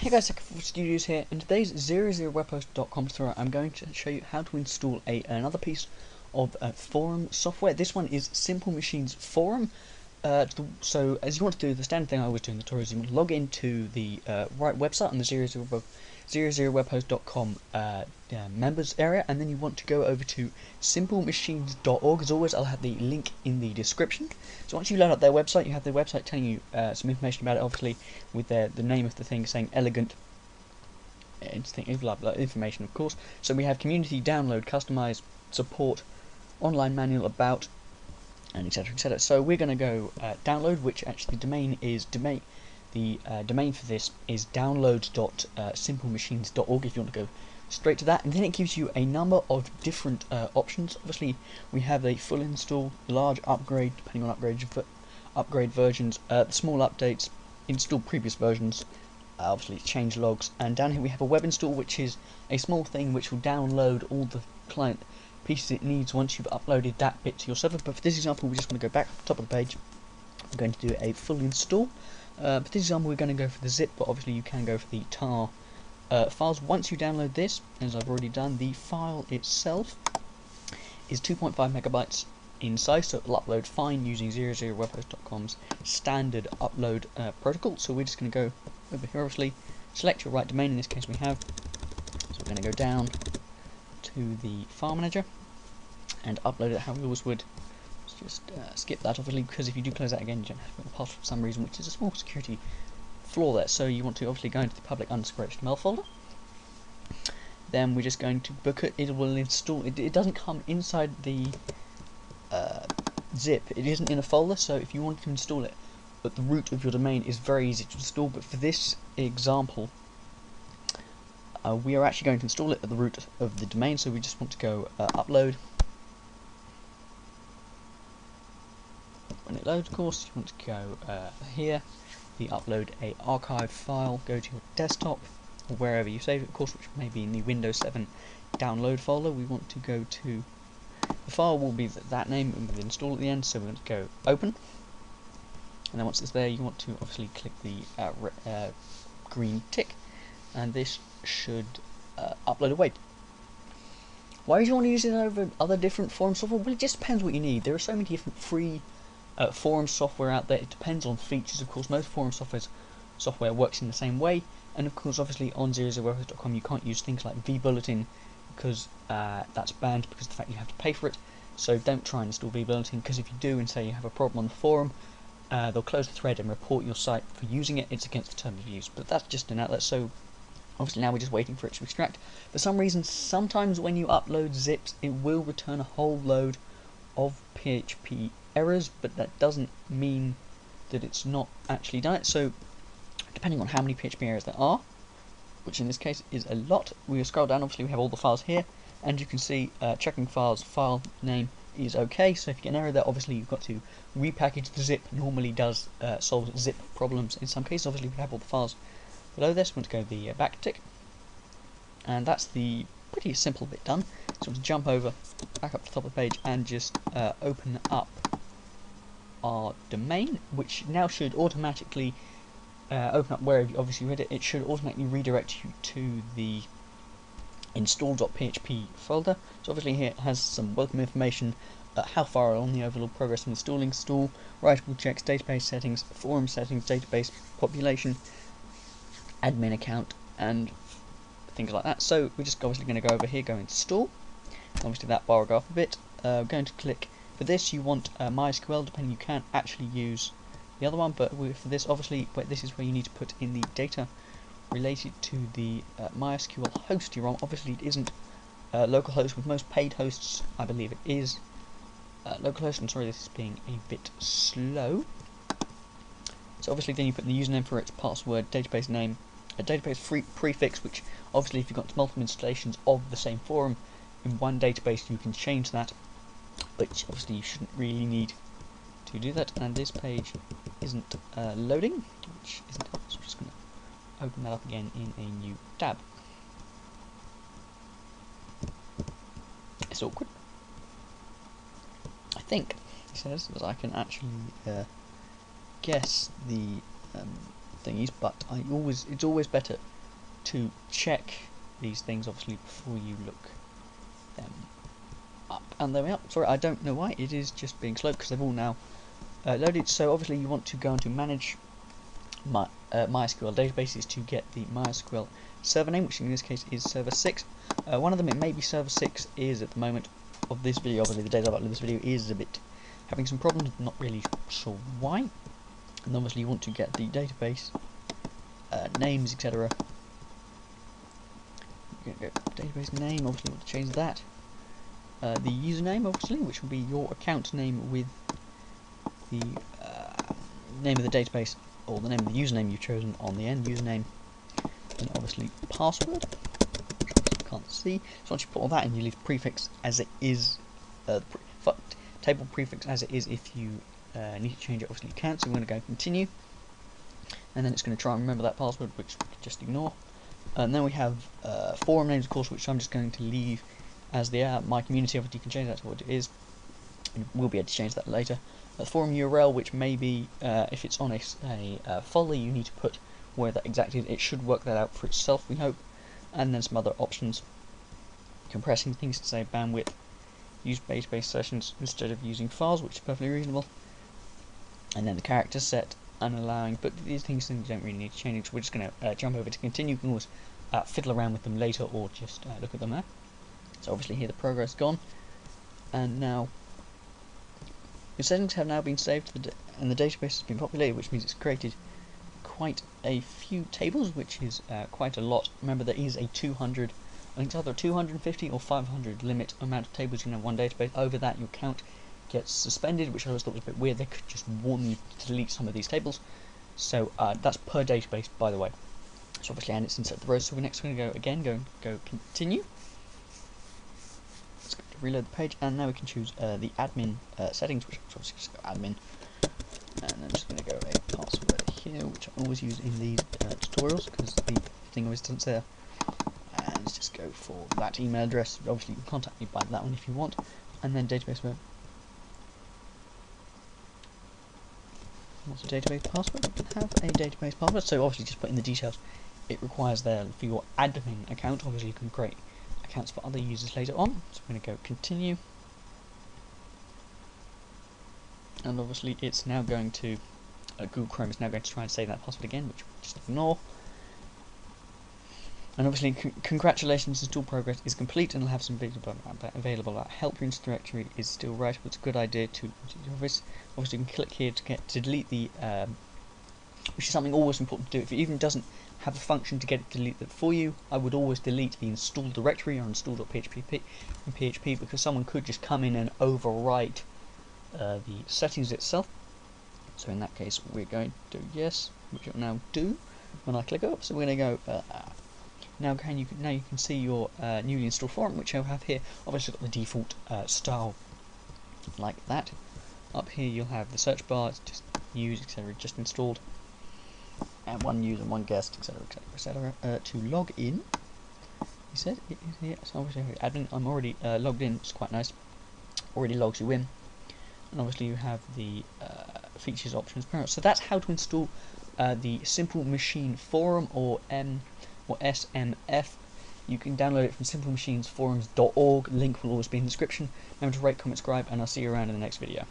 Hey guys, Second Studios here. In today's 000webhost.com tutorial, I'm going to show you how to install another piece of forum software. This one is Simple Machines Forum. So as you want to do, the standard thing I always do in the tutorials, you want to log into the right website on the 000webhost.com members area, and then you want to go over to simplemachines.org. As always, I'll have the link in the description. So once you load up their website, you have the website telling you some information about it, obviously with the name of the thing saying elegant information, of course. So we have community, download, customize, support, online manual, about, and etc, etc. So we're going to go download, which actually the domain for this is download.simplemachines.org if you want to go straight to that, and then it gives you a number of different options. Obviously we have a full install, large upgrade depending on upgrade versions, the small updates, install previous versions, obviously change logs, and down here we have a web install, which is a small thing which will download all the client pieces it needs once you've uploaded that bit to your server. But for this example, we're just going to go back to the top of the page. We're going to do a full install. For this example, we're going to go for the zip, but obviously you can go for the tar files. Once you download this, as I've already done, the file itself is 2.5 megabytes in size, so it'll upload fine using 000webhost.com's standard upload protocol. So we're just going to go over here, obviously, select your right domain. In this case we have, so we're going to go down to the file manager and upload it how we always would. Let's just skip that, obviously, because if you do close that again, you don't have to pass for some reason, which is a small security flaw there. So you want to obviously go into the public _HTML folder. Then we're just going to book it. It will install. It doesn't come inside the zip. It isn't in a folder. So if you want to install it at the root of your domain, is very easy to install. But for this example, we are actually going to install it at the root of the domain. So we just want to go upload. When it loads, of course, you want to go here. You upload a archive file. Go to your desktop or wherever you save it, of course, which may be in the Windows 7 download folder. We want to go to the file will be that name with install at the end. So we're going to go open, and then once it's there, you want to obviously click the green tick, and this should upload away. Why do you want to use it over other different forum software? Well, it just depends what you need. There are so many different free forum software out there. It depends on features. Of course, most forum software works in the same way, and of course, obviously on 000webhost.com you can't use things like vBulletin because that's banned because of the fact you have to pay for it. So don't try and install vBulletin, because if you do and say you have a problem on the forum, they'll close the thread and report your site for using it. It's against the terms of use. But that's just an outlet. So obviously now we're just waiting for it to extract. For some reason, sometimes when you upload zips, it will return a whole load of PHP errors, but that doesn't mean that it's not actually done it. So depending on how many PHP errors there are, which in this case is a lot, we will scroll down. Obviously we have all the files here, and you can see checking files, file name is okay. So if you get an error there, obviously you've got to repackage the zip. Normally does solve zip problems in some cases. Obviously we have all the files below this. We want to go the back tick, and that's the pretty simple bit done. So to jump over back up to the top of the page and just open up our domain, which now should automatically open up where you obviously read it. It should automatically redirect you to the install.php folder. So obviously here it has some welcome information, how far along the overall progress of installing, install, writable checks, database settings, forum settings, database population, admin account, and things like that. So we're just obviously going to go over here, go install. Obviously that bar will go up a bit. We're going to click, for this you want MySQL, depending, you can actually use the other one, but for this, obviously this is where you need to put in the data related to the MySQL host you're on. Obviously it isn't localhost. With most paid hosts, I believe it is localhost. I'm sorry, this is being a bit slow. So obviously then you put in the username for its password, database name, a database prefix, which obviously if you've got multiple installations of the same forum in one database, you can change that, but obviously you shouldn't really need to do that. And this page isn't loading, which isn't helpful, so I'm just going to open that up again in a new tab. It's awkward. I think it says that I can actually guess the thingies, but it's always better to check these things obviously before you look them up. And there we are. Sorry, I don't know why it is just being slow because they've all now loaded. So obviously you want to go into manage MySQL databases to get the MySQL server name, which in this case is server 6. One of them, it may be server 6, is at the moment of this video, obviously the date I've uploaded this video is a bit having some problems, not really sure why. And obviously you want to get the database names, etc. You're going to go database name, obviously you want to change that. The username, obviously, which will be your account name with the name of the database, or the name of the username you've chosen on the end, username, and obviously password, which you can't see. So once you put all that in, you leave prefix as it is, table prefix as it is. If you need to change it, obviously you can. So we're going to go continue, and then it's going to try and remember that password, which we can just ignore. And then we have forum names, of course, which I'm just going to leave as they are. My community, obviously you can change that to what it is, and we'll be able to change that later. The forum URL, which may be, if it's on a folder, you need to put where that exactly is. It should work that out for itself, we hope. And then some other options, compressing things to say bandwidth, use database sessions instead of using files, which is perfectly reasonable. And then the character set, unallowing, but these things don't really need to change, so we're just going to jump over to continue. You can always fiddle around with them later, or just look at them there. So obviously here the progress gone, and now your settings have now been saved and the database has been populated, which means it's created quite a few tables, which is quite a lot. Remember, there is a 200, I think it's either 250 or 500 limit amount of tables you can have one database. Over that, your count gets suspended, which I always thought was a bit weird. They could just warn you to delete some of these tables. So that's per database, by the way. So obviously, and it's inside the rows. So we're next going to go continue. Let's go to reload the page, and now we can choose the admin settings, which is obviously just go admin. And I'm just going to go a password here, which I always use in these tutorials because the thing always doesn't say. And let's just go for that email address. Obviously, you can contact me by that one if you want. And then database web. What's a database password? You can have a database password. So obviously, just put in the details it requires there for your admin account. Obviously, you can create accounts for other users later on. So we're going to go continue. And obviously it's now going to, Google Chrome is now going to try and save that password again, which we'll just ignore. And obviously congratulations, install progress is complete, and it'll have some available. Help your directory is still right, but it's a good idea to obviously you can click here to delete the, which is something always important to do. If it even doesn't have a function to get it to delete that for you, I would always delete the install directory or install.php in PHP, because someone could just come in and overwrite the settings itself. So in that case we're going to do yes, which it will now do when I click up. So we're going to go now you can see your newly installed forum, which I have here. Obviously got the default style like that. Up here you'll have the search bar, it's just news, etc., just installed, and one user, one guest, etc., etc., etc. To log in, he said it is here. So obviously admin, I'm already logged in. It's quite nice, already logs you in. And obviously you have the features, options, parents. So that's how to install the Simple Machine Forum, or SMF. You can download it from simplemachines.forums.org. Link will always be in the description. Remember to rate, comment, subscribe, and I'll see you around in the next video.